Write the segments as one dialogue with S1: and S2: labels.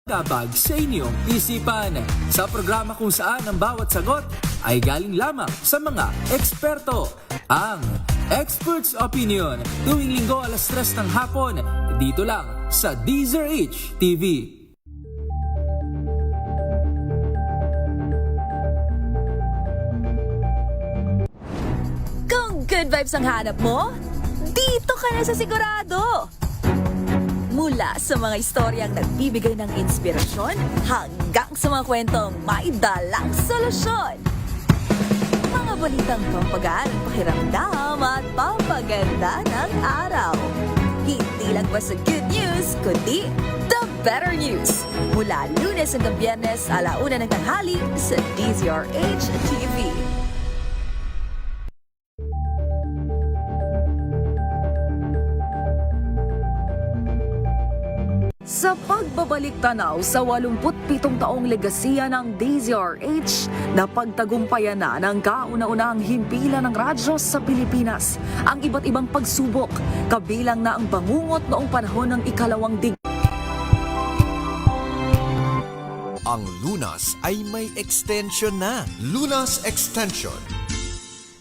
S1: Gabag sa inyong isipan sa programa kung saan ang bawat sagot ay galing lamang sa mga eksperto. Ang Expert's Opinion tuwing linggo alas 3 ng hapon dito lang sa DZRH TV.
S2: Kung good vibes ang hanap mo, dito ka na sa sigurado! Mula sa mga istoryang nagbibigay ng inspirasyon hanggang sa mga kwentong may dalang solusyon. Mga balitang pampagaan ang pakiramdam at pampaganda ng araw. Hindi lang ba sa good news, kundi the better news. Mula Lunes hanggang Biyernes, 1:00 ng tanghali sa DZRH TV. Sa pagbabalik tanaw sa 87 taong legasiya ng DZRH, napagtagumpayan na ng kauna-unahang himpilan ng radyo sa Pilipinas ang iba't ibang pagsubok, kabilang na ang bangungot noong panahon ng ikalawang digmaan.
S3: Ang Lunas ay may extension na. Lunas Extension.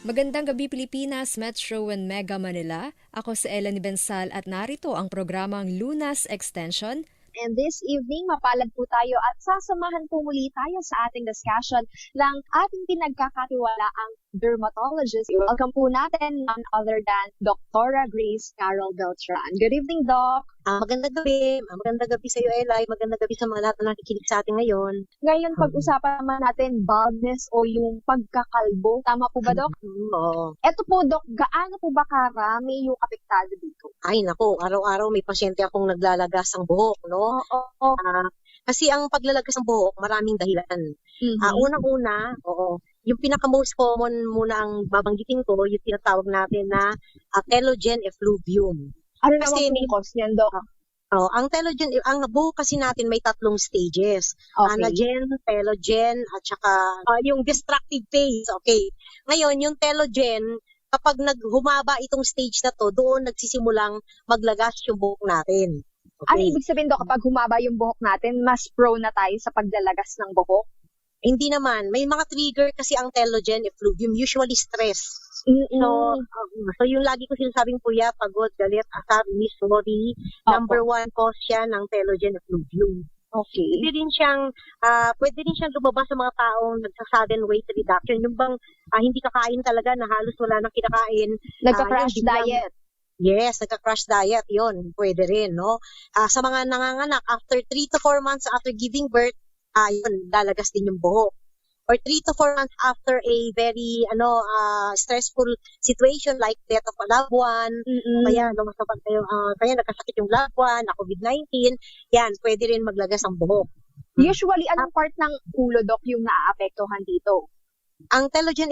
S4: Magandang gabi Pilipinas, Metro and Mega Manila. Ako si Ellen Bensal at narito ang programang Lunas Extension.
S5: And this evening, mapalad po tayo at sasamahan po muli tayo sa ating discussion ng ating pinagkakatiwalaang dermatologist. Welcome po natin none other than Dr. Grace Carol Beltran. Good evening, Doc.
S6: Magandang gabi. Magandang gabi sa iyo, Eli. Magandang gabi sa mga lahat na nakikinig sa atin ngayon.
S5: Ngayon, pag-usapan naman natin baldness o yung pagkakalbo. Tama po ba, Doc?
S6: Oo.
S5: Eto po, Doc, gaano po ba karami yung apektado dito?
S6: Ay, naku. Araw-araw may pasyente akong naglalagas ng buhok, no?
S5: Oo.
S6: Kasi ang paglalagas ng buhok, maraming dahilan.
S5: Mhm.
S6: Unang-una, yung pinaka-most common muna ang babanggitin ko, yung tinatawag natin na telogen effluvium.
S5: Ano
S6: Kasi
S5: naman po cause niyan, Doc?
S6: Ang telogen, ang buhok kasi natin may 3 stages.
S5: Okay.
S6: Anagen, telogen, at saka yung destructive phase. Okay. Ngayon, yung telogen, kapag humaba itong stage na to, doon nagsisimulang maglagas yung buhok natin.
S5: Ano
S6: Okay.
S5: ibig sabihin, Doc, kapag humaba yung buhok natin, mas prone na tayo sa pagdalagas ng buhok?
S6: Hindi naman. May mga trigger kasi ang telogen effluvium, usually stress. So yung lagi ko sinasabing puyat, pagod, galit, asar, miss, worry, number 1 cause siya ng telogen effluvium.
S5: Okay.
S6: Pwede rin siyang lumabas sa mga taong nagsa-sudden weight reduction. Yung bang hindi kakain talaga na halos wala nang kinakain.
S5: Nagka-crash
S6: Yun, biglang-
S5: diet.
S6: Yes, nagka-crash diet, yon pwede rin, no? Sa mga nanganganak, after 3 to 4 months after giving birth, yun, lalagas din yung buhok. Or 3 to 4 months after a very, stressful situation like death of a loved one, kaya nagkasakit yung loved one, na COVID-19, yan, pwede rin maglagas ang buhok.
S5: Usually, anong part ng ulo, Doc, yung naaapektuhan dito?
S6: Ang telogen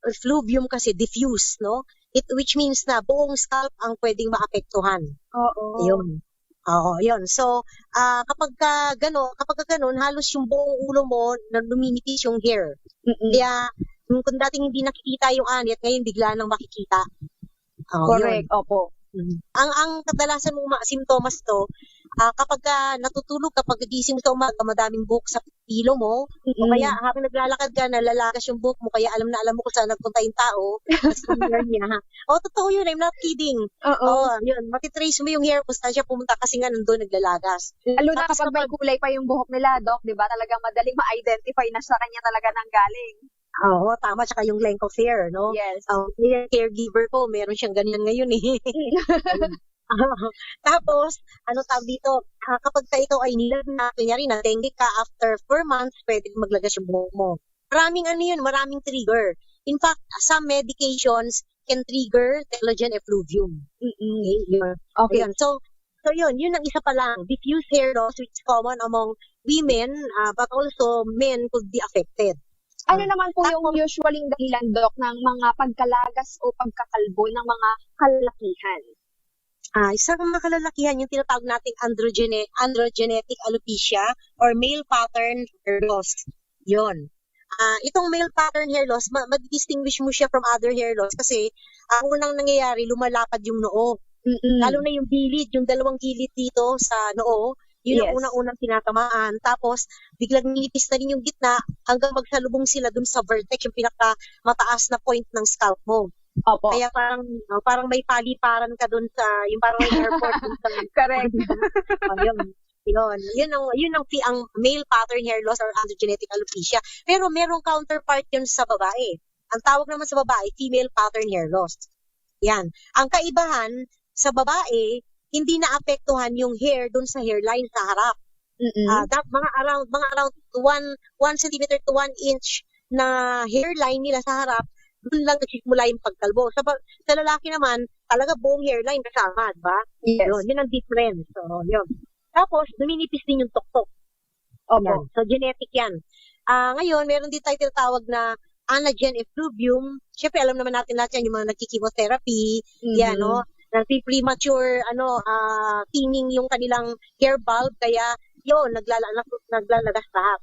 S6: effluvium kasi diffuse, no? Which means na buong scalp ang pwedeng maapektuhan.
S5: Oo.
S6: Yun. Oo, yun. So, kapag ganun, halos yung buong ulo mo na luminipis yung hair. Kaya, kung dating hindi nakikita yung anit, ngayon bigla nang makikita.
S5: Correct,
S6: Yun.
S5: opo.
S6: Ang kadalasan mong simptomas to, kapag natutulog, kapag gising mo sa umaga, madaming buhok sa pilo mo, o kaya habang naglalakad ka, nalalagas yung buhok mo, kaya alam mo kung saan nagpunta yung tao, kasi yung hair niya. Totoo yun, I'm not kidding. Yun, matitrace mo yung hair kung saan siya pumunta kasi nga nandun naglalagas.
S5: Lalo na
S6: Tapos
S5: kapag may kulay pa yung buhok nila, Doc, di ba? Talagang madaling ma-identify na sa kanya talaga nang galing.
S6: Oo, tama, tsaka yung length of hair, no?
S5: Yes.
S6: Yung caregiver ko, meron siyang ganyan ngayon eh. Tapos, tawag dito, kapag ikaw ay nilagnat, kunyari na dengue ka, after 4 months, pwede maglagas yung buhok mo. Maraming trigger. In fact, some medications can trigger telogen effluvium. Okay, yun.
S5: Okay.
S6: Ayun. So yun ang isa pa lang. Diffuse hair loss, which is common among women, but also men could be affected.
S5: Ano naman po yung usualing dahilan, Doc, ng mga pagkalagas o pagkakalbo ng mga kalalakihan?
S6: Isang mga kalalakihan, yung tinatawag nating androgenetic alopecia or male pattern hair loss. Yun. Itong male pattern hair loss, mag-distinguish mo siya from other hair loss kasi ang unang nangyayari, lumalapad yung noo. Lalo na yung gilid, yung dalawang gilid dito sa noo, Yun ang
S2: Yes.
S6: unang-unang tinatamaan. Tapos, biglang ninipis na rin yung gitna hanggang magsalubong sila dun sa vertex, yung pinaka mataas na point ng scalp mo.
S2: Opo.
S6: Kaya parang may paliparan ka dun sa, yung parang may airport dun sa,
S2: Correct.
S6: yun. Yun ang male pattern hair loss or androgenetic alopecia. Pero merong counterpart yun sa babae. Ang tawag naman sa babae, female pattern hair loss. Yan. Ang kaibahan sa babae, hindi naapektuhan yung hair dun sa hairline sa harap. Mga around 1 centimeter to 1 inch na hairline nila sa harap, dun lang nagsisimula yung pagkalbo. Sa lalaki naman, talaga buong hairline kasama, diba?
S2: Yes.
S6: Yun ang difference. So, yun. Tapos, numinipis din yung tuktok.
S2: Opo.
S6: Yan. So, genetic yan. Ngayon, meron din tayo tinatawag na anagen effluvium. Siyempre, alam naman natin lahat yan, yung mga nagki-chemotherapy, yan, no? Premature, thinning yung kanilang hair bulb, kaya, yun, naglalagas lahat.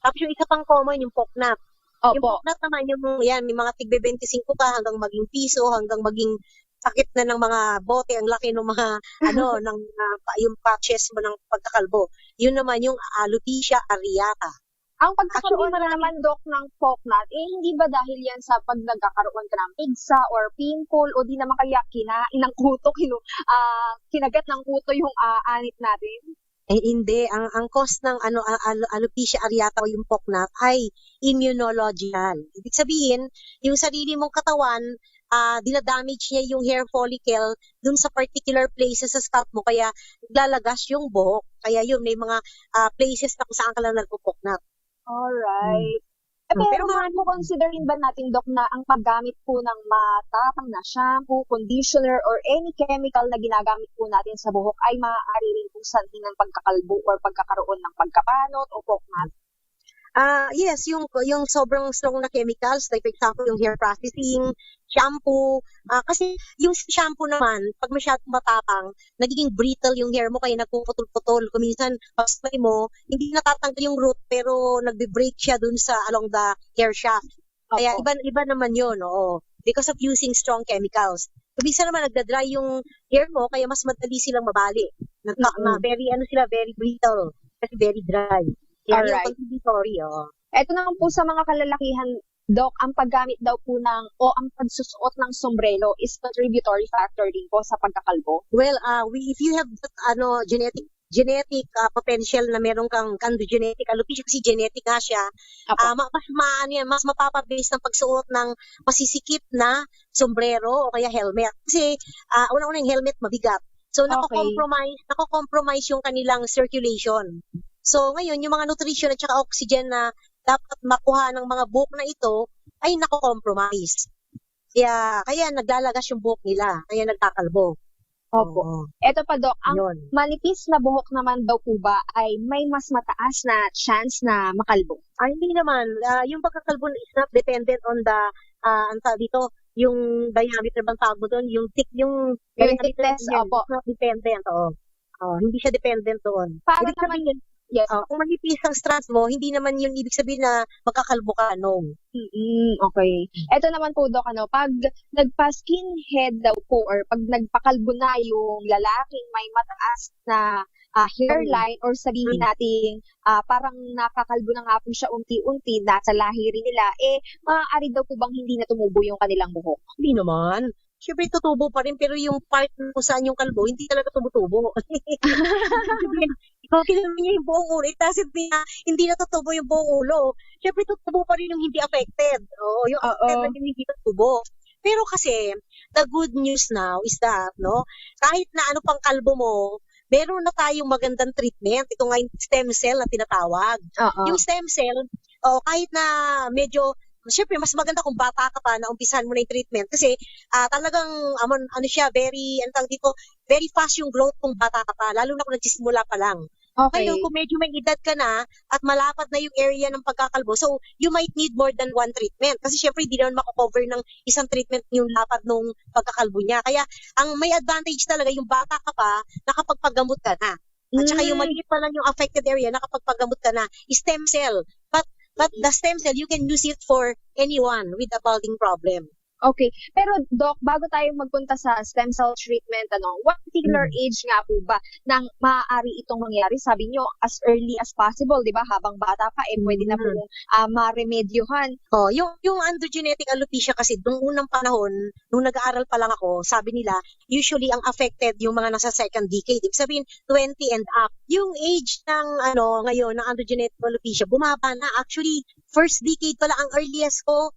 S6: Tapos yung isa pang common, yung pocknut. Yung
S2: Opo.
S6: pocknut naman, yan, may mga tigbe 25 ka hanggang maging piso, hanggang maging sakit na ng mga bote, ang laki ng mga, yung patches mo ng pagkakalbo. Yun naman yung alopecia areata.
S5: Ang pagkakaroon
S6: Actually,
S5: naman, Doc, ng pocknut, hindi ba dahil yan sa pag nagkakaroon ka ng pigsa or pimple o di naman kaya kinain ng kuto, kinagat ng kuto yung anit natin?
S6: Hindi. Ang cause ng alopecia areata o yung pocknut ay immunological. Ibig sabihin, yung sarili mong katawan, dinadamage niya yung hair follicle dun sa particular places sa scalp mo, kaya naglalagas yung buhok. Kaya yun, may mga places na kung saan ka lang nagpo-pocknut.
S5: Alright.
S6: Pero
S5: Pero considerin ba natin, Doc, na ang paggamit po ng matapang na shampoo, conditioner, or any chemical na ginagamit po natin sa buhok ay maaari rin kung sanhin ng pagkakalbo or pagkakaroon ng pagkapanot o pocknut?
S6: Yes, yung sobrang strong na chemicals, like for example, yung hair processing, shampoo, kasi yung shampoo naman, pag masyadong matapang, nagiging brittle yung hair mo, kaya nagpuputol-putol. Kung minsan, pag spray mo, hindi natatanggal yung root, pero nagbe-break siya dun sa along the hair shaft. Kaya iba naman yun, oo. Because of using strong chemicals. So, minsan naman nagda-dry yung hair mo, kaya mas madali silang mabali. Very brittle, kasi very dry. Kaya yung
S5: Alright.
S6: contributory,
S5: Ito naman po sa mga kalalakihan, Doc, ang paggamit daw po ang pagsusuot ng sombrero is contributory factor din po sa pagkakalbo.
S6: Well, if you have genetic potential na meron kang androgenetic alopecia, kasi genetic nga siya,
S2: Apo.
S6: mas mapapabilis ng pagsuot ng masisikip na sombrero o kaya helmet. Kasi una-una yung helmet mabigat. So nako-compromise yung kanilang circulation. So ngayon yung mga nutrition at saka oxygen na dapat makuha ng mga buhok na ito ay nako-compromise. Kaya naglalagas yung buhok nila, kaya nagkakalbo.
S5: Opo.
S6: Oo,
S5: Ito pa, Doc, ang
S6: yun.
S5: manipis na buhok naman daw po ba ay may mas mataas na chance na makalbo?
S6: Hindi naman. Yung pagkakalbo is not dependent on the, ang tawag dito, yung diameter bang tawag mo doon, yung
S5: thickness,
S6: niya,
S5: opo.
S6: it's not dependent, hindi siya dependent doon.
S5: Para
S6: Ibig
S5: naman,
S6: sabihin,
S5: yes.
S6: kung manipis ang strands mo, hindi naman yung ibig sabihin na magkakalbo ka, no.
S5: Okay. Ito naman po, Doc, pag nagpa-skinhead daw po or pag nagpakalbo na yung lalaking may mataas na hairline or sabihin natin parang nakakalbo na nga po siya unti-unti, nasa lahi rin nila, maaari daw po bang hindi na tumubo yung kanilang buhok?
S6: Hindi naman. Siyempre, tutubo pa rin, pero yung part kung saan yung kalbo, hindi talaga tumutubo. Ikaw kinamin niya yung buong ulo, tapos hindi natutubo yung buong ulo. Siyempre, tutubo pa rin yung hindi affected. Yung affected na yung hindi tutubo. Pero kasi, the good news now is that, no, kahit na ano pang kalbo mo, meron na tayong magandang treatment. Ito nga yung stem cell na tinatawag. Yung stem cell, kahit na medyo, siyempre, mas maganda kung bata ka pa na umpisahan mo na yung treatment. Kasi talagang, very fast yung growth kung bata ka pa. Lalo na kung nagsisimula pa lang.
S5: Okay.
S6: Ngayon, kung medyo may edad ka na at malapat na yung area ng pagkakalbo, so you might need more than one treatment. Kasi syempre, hindi naman makakover ng isang treatment yung lapad ng pagkakalbo niya. Kaya, ang may advantage talaga, yung bata ka pa, nakapagpagamot ka na. At saka yung maliit pa lang yung affected area, nakapagpagamot ka na, stem cell. But the stem cell, you can use it for anyone with a balding problem.
S5: Okay. Pero Doc, bago tayo magpunta sa stem cell treatment, what particular age nga po ba nang maaari itong mangyari? Sabi nyo, as early as possible, di ba? Habang bata pa, pwede na pong maremedyohan.
S6: Oh, yung androgenetic alopecia kasi nung unang panahon, nung nag-aaral pa lang ako, sabi nila, usually ang affected yung mga nasa second decade. Ibig sabihin, 20 and up. Yung age ng ngayon ng androgenetic alopecia, bumaba na. Actually, first decade pala ang earliest ko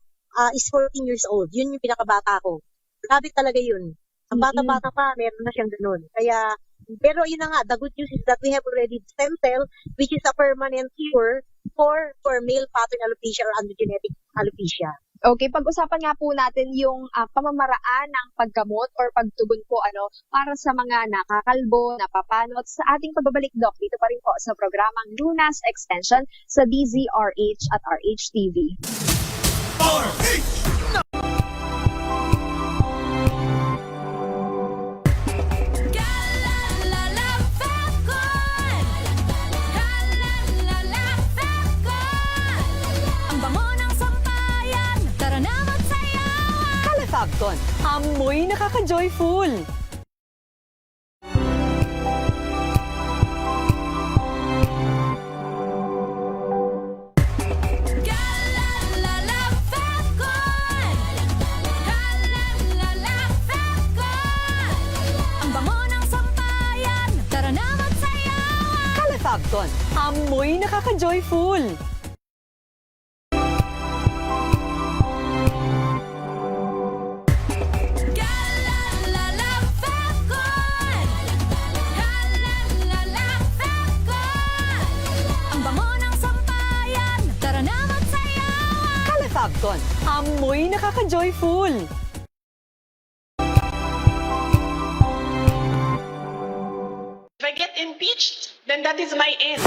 S6: is 14 years old. Yun yung pinakabata ko. Grabe talaga yun. Ang bata-bata pa, meron na siyang ganun. Kaya, pero yun na nga, the good news is that we have already stem cell, which is a permanent cure for male pattern alopecia or androgenetic alopecia.
S5: Okay, pag-usapan nga po natin yung pamamaraan ng paggamot or pagtugon po para sa mga nakakalbo, napapanot sa ating pagbabalik, Doc. Dito pa rin po sa programang Lunas Extension sa DZRH at RHTV.
S2: Calefacton, amoy nakaka-joyful. Calefacton, amoy nakaka-joyful. Calefacton, amoy nakaka-joyful.
S7: If I get impeached, then that is my end.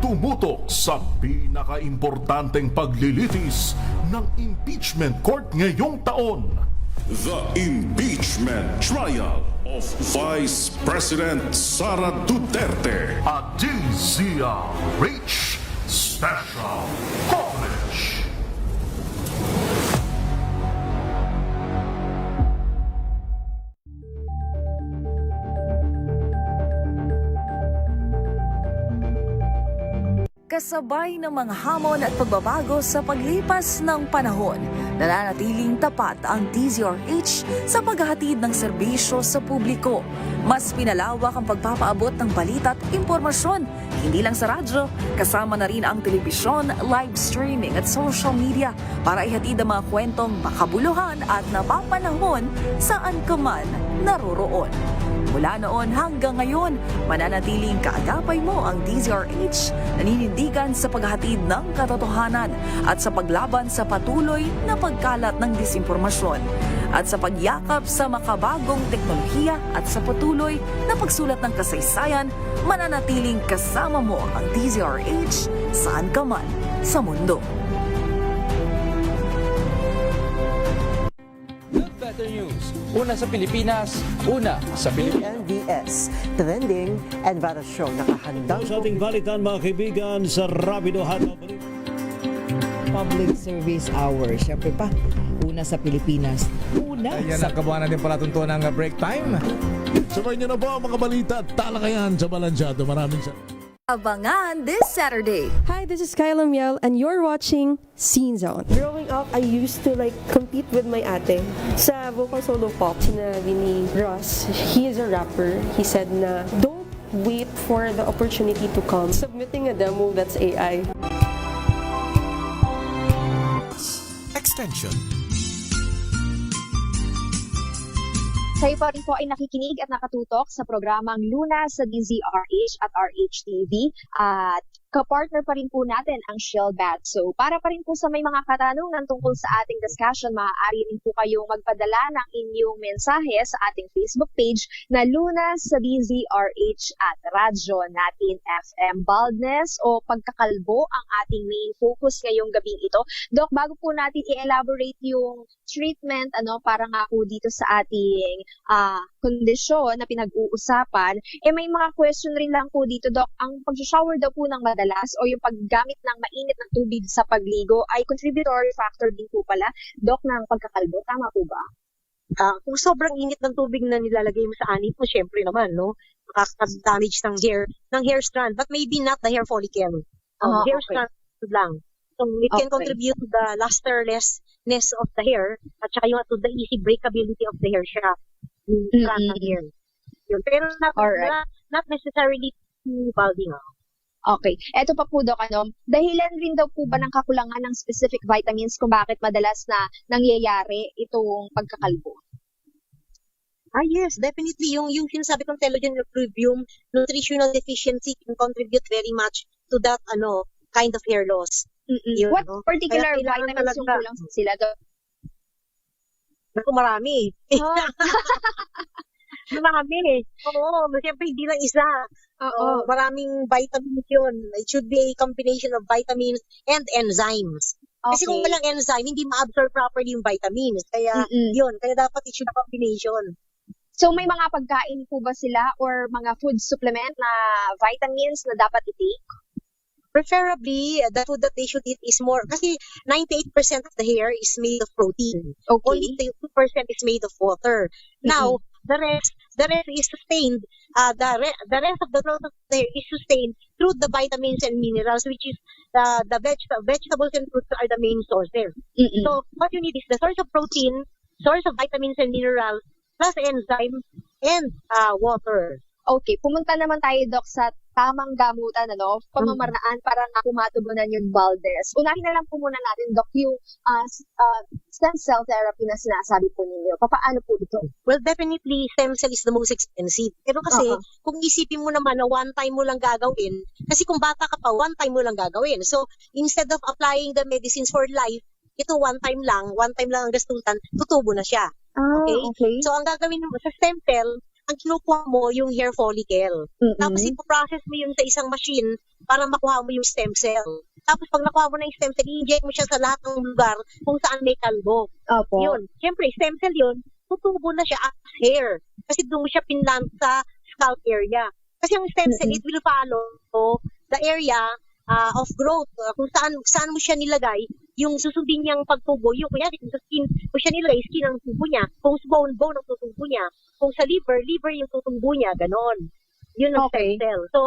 S8: Tumutok sa pinaka-importanteng paglilitis ng impeachment court ngayong taon.
S9: The impeachment trial of Vice President Sara Duterte.
S8: A DZRH Special Coverage.
S2: Kasabay ng mga hamon at pagbabago sa paglipas ng panahon, nananatiling tapat ang DZRH sa paghahatid ng serbisyo sa publiko. Mas pinalawak ang pagpapaabot ng balita at impormasyon, hindi lang sa radyo, kasama na rin ang telebisyon, live streaming at social media para ihatid ang mga kwentong makabuluhan at napapanahon saan ka man naroroon. Mula noon hanggang ngayon, mananatiling kaagapay mo ang DZRH, naninindigan sa paghatid ng katotohanan at sa paglaban sa patuloy na pagkalat ng disinformasyon at sa pagyakap sa makabagong teknolohiya at sa patuloy na pagsulat ng kasaysayan, mananatiling kasama mo ang DZRH saan ka man sa mundo.
S1: Better News. Una sa Pilipinas, una sa Pilipinas.
S10: NBS, Trending and Battle Show. Nakahandang
S11: Sa ating balitan mga kaibigan sa Rapido Hanaw.
S12: Public Service Hour. Siyempre pa, una sa Pilipinas. Una
S11: Ayan
S12: sa
S11: ang kabuhanan din pala tuntunan ng break time. Sabay niyo na po ang mga balita at talakayan sa Balansyado. Maraming salamat.
S2: Abangan this Saturday.
S13: Hi, this is Kyla Miel and you're watching Scene Zone. Growing up, I used to compete with my ate sa vocal solo pop. Sinabi ni Ross, he is a rapper. He said na, don't wait for the opportunity to come. Submitting a demo, that's AI.
S3: Extension.
S5: Kayo pa rin po ay nakikinig at nakatutok sa programang Luna sa DZRH at RHTV at kapartner pa rin po natin ang Shellbat. So para pa rin po sa may mga katanungan tungkol sa ating discussion, maaari rin po kayong magpadala ng inyong mensahe sa ating Facebook page na Luna sa DZRH at Radyo Natin FM. Baldness o pagkakalbo ang ating main focus ngayong gabing ito. Doc, bago po natin i-elaborate yung treatment para nga po dito sa ating kondisyon na pinag-uusapan, may mga question rin lang po dito, Doc. Ang pag-shower daw po ng madalas o yung paggamit ng mainit na tubig sa pagligo ay contributory factor din po pala, Doc, ng pagkakalbo. Tama po ba?
S6: Kung sobrang init ng tubig na nilalagay mo sa anit mo, syempre naman, no? Makaka-damage ng hair strand, but maybe not the hair follicle. Hair strand lang. So, it can contribute to the lusterlessness of the hair at saka yung to the easy breakability of the hair shaft. Strand ng hair. Yun. Pero not necessarily balding.
S5: Okay. Eto pa po, Doc, dahilan rin daw po ba ng kakulangan ng specific vitamins kung bakit madalas na nangyayari itong pagkakalbo?
S6: Yes, definitely. Yung sinasabi kong telogen effluvium, nutritional deficiency can contribute very much to that kind of hair loss. Yun,
S5: What particular vitamins yung kulang sila, Doc?
S6: Naku, marami. Marami. Oo, siyempre hindi lang isa. Maraming vitamins yun. It should be a combination of vitamins and enzymes. Kasi kung walang enzyme, hindi ma-absorb properly yung vitamins. Kaya yun, kaya dapat it should be a combination.
S5: So may mga pagkain po ba sila or mga food supplement na vitamins na dapat i-take?
S6: Preferably, the food that they should eat is more, kasi 98% of the hair is made of protein.
S5: Okay.
S6: Only 2% is made of water. Now, the rest is sustained. The rest of the growth of the hair is sustained through the vitamins and minerals, which is the vegetables and fruits are the main sources. So, what you need is the source of protein, source of vitamins and minerals, plus enzyme and water.
S5: Okay, pumunta naman tayo, Doc, sa tamang gamutan, pamamaraan para nga pumatugunan yung baldness. Unahin na lang po muna natin, Doc, yung stem cell therapy na sinasabi po ninyo. Paano po ito?
S6: Well, definitely, stem cell is the most expensive. Pero kasi, kung isipin mo naman na one time mo lang gagawin, kasi kung bata ka pa, one time mo lang gagawin. So, instead of applying the medicines for life, ito one time lang ang gastutan, tutubo na siya. Okay? So, ang gagawin mo sa stem cell, ang kinukuha mo yung hair follicle. Tapos ipoprocess mo yun sa isang machine para makuha mo yung stem cell. Tapos pag nakuha mo na yung stem cell, i-inject mo siya sa lahat ng lugar kung saan may kalbo. Yun. Siyempre, stem cell yun, tutubo na siya as hair. Kasi doon mo siya pinlant sa scalp area. Kasi ang stem cell, it will follow the area of growth. Kung saan mo siya nilagay, yung susundin niyang pagtubo, yung kunyari, kung sa skin mo siya nilagay, skin ang tubo niya. Kung sa bone ang tutubo niya. Kung sa liver yung tutubo niya. Ganon. Yun ang stem cell. So,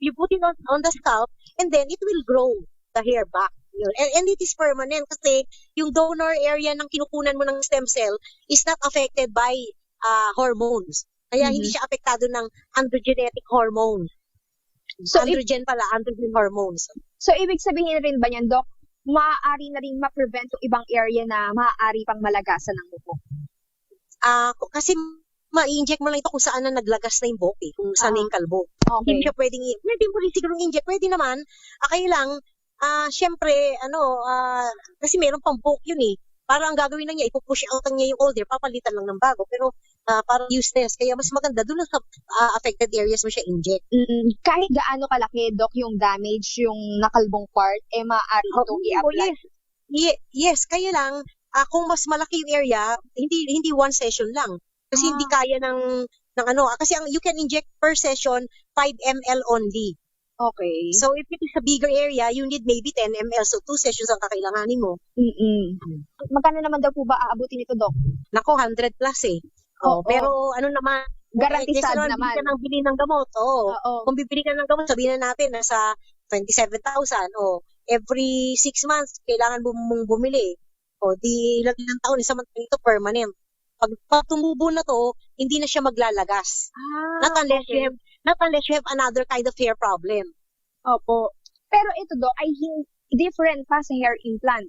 S6: you put it on the scalp, and then it will grow the hair back. Yun. And it is permanent kasi yung donor area ng kinukunan mo ng stem cell is not affected by hormones. Kaya hindi siya apektado ng androgenetic hormones. So, androgen hormones.
S5: So, ibig sabihin rin ba niyan, Doc, maaari na rin ma-prevent yung ibang area na maaari pang malagasan ng buhok?
S6: Kasi ma-inject mo lang ito kung saan na naglagas na yung buhok kung saan na yung kalbo. Hindi siya pwedeng pwede mo rin siguro inject. Pwede naman. Kaya lang, syempre, kasi meron pang buhok yun Para ang gagawin na niya, ipupush out niya yung old hair, papalitan lang ng bago. Pero parang useless. Kaya mas maganda, doon sa affected areas mo siya inject.
S5: Kahit gaano kalaki, Doc, yung damage, yung nakalbong part, maaari itong i-apply?
S6: Yes, kaya lang, kung mas malaki yung area, hindi one session lang. Kasi hindi kaya ng kasi you can inject per session 5 ml only.
S5: Okay.
S6: So if it is a bigger area, you need maybe 10 ml. So 2 sessions ang kakailanganin mo.
S5: Magkano naman daw po ba aabutin ito, Doc?
S6: Nako, 100 plus Pero naman,
S5: garantisado naman.
S6: Kung nang bili ng gamot, kung bibili ka ng gamot, sabihin na natin, nasa 27,000. Every 6 months, kailangan mong bumili. Di ilang taon, isang ito permanent. Pag tumubo na to, hindi na siya maglalagas. Not unless you have another kind of hair problem.
S5: Opo. Pero ito, Doc, ay different pa sa hair implant.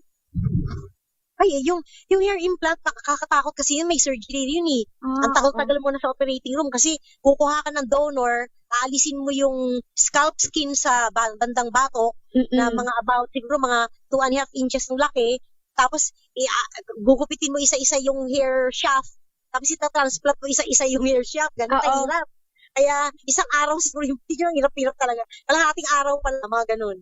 S6: Ay, yung hair implant, nakakatakot kasi yun, may surgery yun Ang tagal-tagal mo na sa operating room kasi kukuha ka ng donor, aalisin mo yung scalp skin sa bandang batok na mga about, siguro mga 2.5 inches ng laki. Tapos, gugupitin mo isa-isa yung hair shaft. Tapos, ita-transplant mo isa-isa yung hair shaft. Ganun kahirap. Kaya, isang araw siguro yung hirap-hirap talaga. Kalahating araw pala, mga ganun.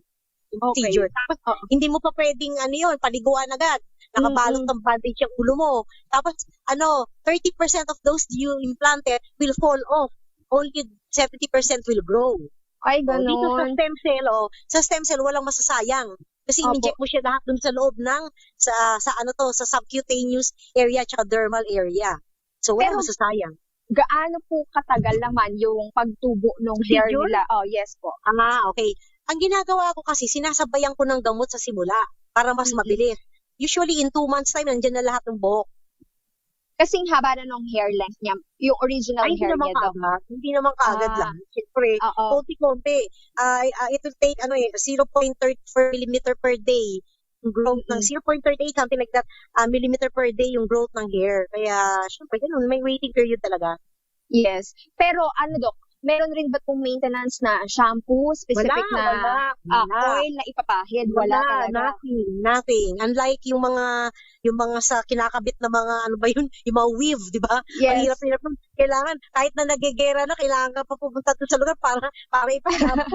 S6: Procedure. Tapos, hindi mo pa pwedeng, paliguan agad. Nakabalot ng bandage yung ulo mo. Tapos, 30% of those you implanted will fall off. Only 70% will grow.
S5: Ay,
S6: Dito sa
S5: ganun.
S6: stem cell, sa stem cell walang masasayang. Kasi
S5: Opo.
S6: in-inject mo siya lahat dun sa loob ng sa subcutaneous area at dermal area. So walang
S5: Pero-
S6: masasayang.
S5: Gaano po katagal naman yung pagtubo ng hair
S6: Procedure?
S5: nila? Oh, yes po.
S6: Okay. Ang ginagawa ko kasi, sinasabayan ko ng gamot sa simula para mas mabilis. Usually, in 2 months time, nandiyan na lahat ng buhok.
S5: Kasing haba na ng hair length niya, yung original
S6: Ay, hindi
S5: hair
S6: naman
S5: niya daw.
S6: kagad. Hindi naman kagad
S5: Ah.
S6: lang. Siyempre,
S5: Oo.
S6: konti-konti. It will take 0.34 millimeter per day yung growth ng 0.38, something like that, millimeter per day yung growth ng hair. Kaya, syempre, ganun, may waiting period talaga.
S5: Yes. Pero Dok, meron rin ba pong maintenance na shampoo, specific
S6: Wala.
S5: oil na ipapahid? Wala talaga.
S6: Nothing. Unlike yung mga sa kinakabit na mga, yung mga weave, di ba?
S5: Yes.
S6: Ang hirap-hirap nun. Kailangan, kahit na nagegera na, kailangan ka pa pupunta doon sa lugar para ipahirap.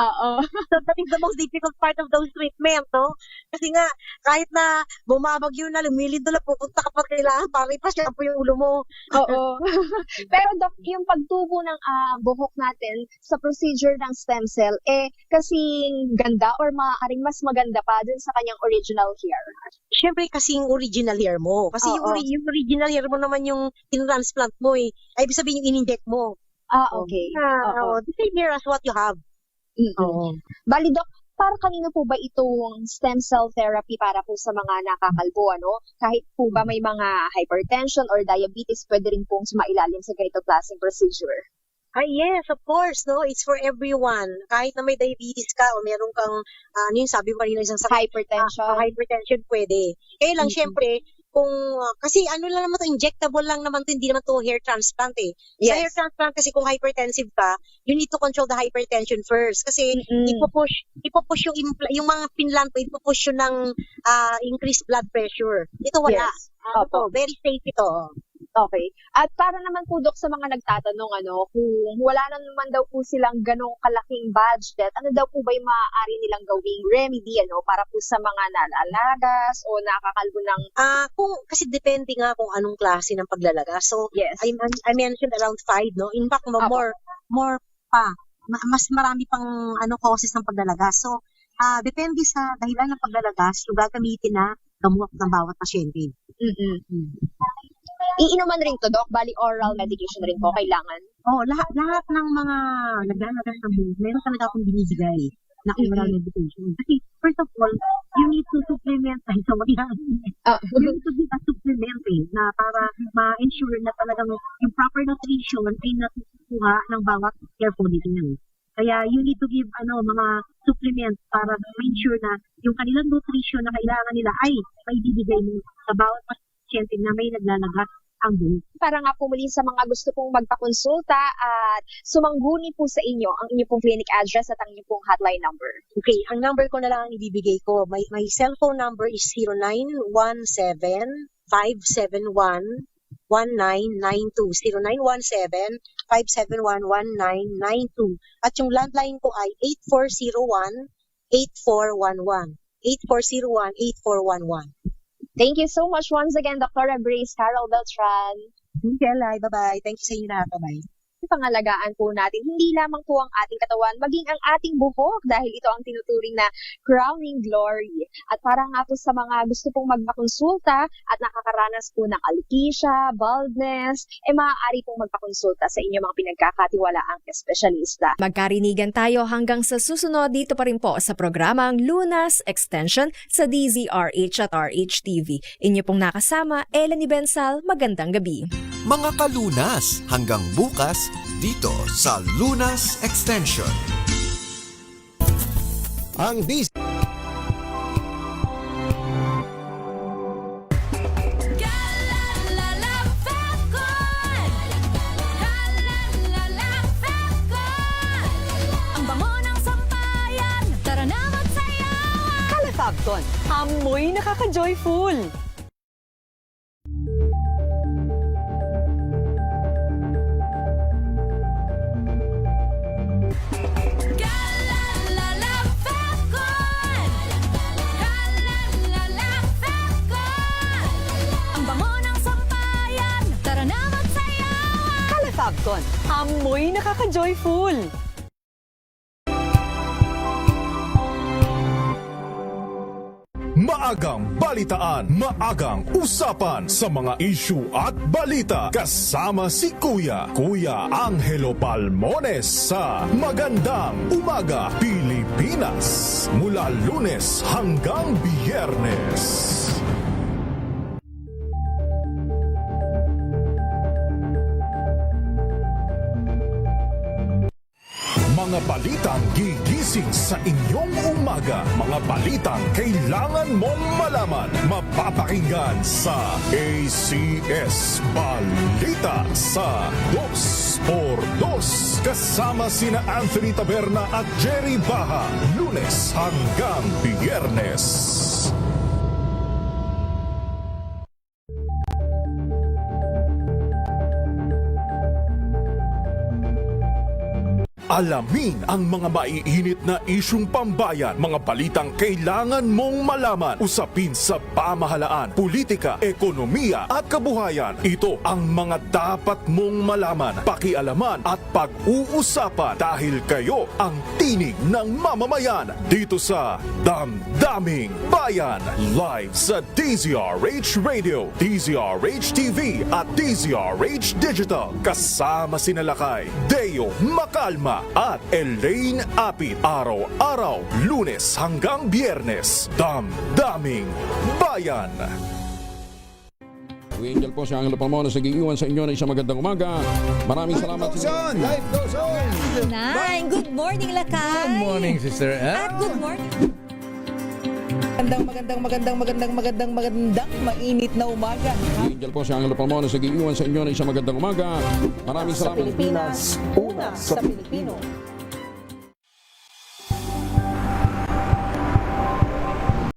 S5: Oo.
S6: So that is the most difficult part of those treatment, no? Kasi nga, kahit na bumabagyo na, lumilido na, pupunta ka pa kailangan para ipashampoo yung ulo mo.
S5: Oo. Pero Dok, yung pagtubo ng buhok natin sa procedure ng stem cell, kasing ganda or maaaring mas maganda pa dun sa kanyang original hair.
S6: Siyempre kasi yung original hair mo. Kasi yung original hair mo naman yung in-transplant mo eh. Ay, ibig sabihin yung in-inject mo.
S5: Okay. Oo.
S6: The same hair as what you have. Oo.
S5: Bali, Dok, para kanino po ba itong stem cell therapy para po sa mga nakakalbo, ano? Kahit po ba may mga hypertension or diabetes, pwede rin pong sumailalim sa ganitong klaseng procedure?
S6: Yes, of course, no? It's for everyone. Kahit na may diabetes ka o meron kang, sabi mo kanina, isang sakit. Hypertension, pwede. Kaya lang, syempre, kasi lang naman to, injectable lang naman to, hindi naman to hair transplant eh. Sa hair transplant kasi kung hypertensive ka, you need to control the hypertension first. Kasi ipupush yung mga pinlant mo, ipupush yun ng increased blood pressure. Ito wala.
S5: Yes. Opo.
S6: Very safe ito.
S5: Okay. At para naman po, Dok, sa mga nagtatanong, kung wala na naman daw po silang ganong kalaking budget, ano daw po ba yung maaari nilang gawing remedy, para po sa mga nalalagas o nakakalbo ng...
S6: Kasi depende nga kung anong klase ng paglalagas. So,
S5: Yes.
S6: I mentioned around 5, no? In fact, more pa. Mas marami pang causes ng paglalagas. So, depende sa dahilan ng paglalagas, yung gagamitin na gamot ng bawat pasyente.
S5: Iinuman rin to, Dok? Bali, oral medication rin po kailangan?
S6: Lahat ng mga naglalagas ng buhok, meron talaga akong binibigay na oral medication. Kasi, first of all, you need to supplement, you need to give a supplement na para ma-ensure na talagang yung proper nutrition ay natutuha ng bawat hair follicle. Kaya you need to give mga supplements para ma-ensure na yung kanilang nutrition na kailangan nila ay maibibigay mo sa bawat pasyente na may naglalagas ang buhok.
S5: Para nga po muli sa mga gusto pong magpakonsulta at sumangguni po sa inyo ang inyong pong clinic address at ang inyong pong hotline number.
S6: Okay, ang number ko na lang ang ibibigay ko. My cellphone number is 0917-571-1992. 0917-571-1992. At yung landline ko ay 8401-8411. 8401-8411.
S5: Thank you so much once again, Dr. Grace Carol Beltran.
S6: Kelly, bye-bye. Thank you sa inyo na. Bye-bye.
S5: Pangalagaan po natin hindi lamang po ang ating katawan, maging ang ating buhok dahil ito ang tinuturing na crowning glory. At para nga po sa mga gusto pong magpakonsulta at nakakaranas po ng alopecia, baldness, maaari pong magpakonsulta sa inyong mga pinagkakatiwalaang espesyalista.
S4: Magkarinigan tayo hanggang sa susunod dito pa rin po sa programang Lunas Extension sa DZRH at RHTV. Inyo pong nakasama, Ella Bensal, magandang gabi.
S3: Mga kalunas, hanggang bukas dito sa Lunas Extension.
S11: Ang
S2: Ang bango ng sampayan, tara na magsayawan!
S10: Calafabton, amoy nakaka-joyful.
S2: Ang bango ng sampayan, tara na magsayawan!
S10: Calafabton, amoy nakaka-joyful.
S9: Maagang balitaan, maagang usapan sa mga issue at balita. Kasama si Kuya Angelo Palmones sa Magandang Umaga Pilipinas. Mula Lunes hanggang Biyernes. Mga balitang gigising sa inyong umaga. Mga balitang kailangan mong malaman. Mapapakinggan sa ACS Balita sa 2x2. Kasama sina Anthony Taberna at Jerry Baha. Lunes hanggang Biyernes. Alamin ang mga maiinit na isyung pambayan, mga balitang kailangan mong malaman, usapin sa pamahalaan, politika, ekonomiya at kabuhayan. Ito ang mga dapat mong malaman, pakialaman at pag-uusapan dahil kayo ang tinig ng mamamayan dito sa Damdaming Bayan. Live sa DZRH Radio, DZRH TV at DZRH Digital. Kasama sina Lakay, Deo Macalma at Elaine Apit. Araw-araw, Lunes hanggang Biyernes. Damdaming Bayan.
S14: Angel po si Angelo Palmones nag-iiwan sa inyo na isang magandang umaga. Maraming salamat.
S11: Life goes on!
S2: Nine, good morning, Lakay.
S11: Good morning, Sister Ann.
S2: At good morning.
S12: Magandang mainit na umaga.
S14: Angel po si Angelo Palmones nag-iiwan sa inyo na isang magandang umaga. Maraming salamat.
S10: Pilipinas, una sa Pilipino.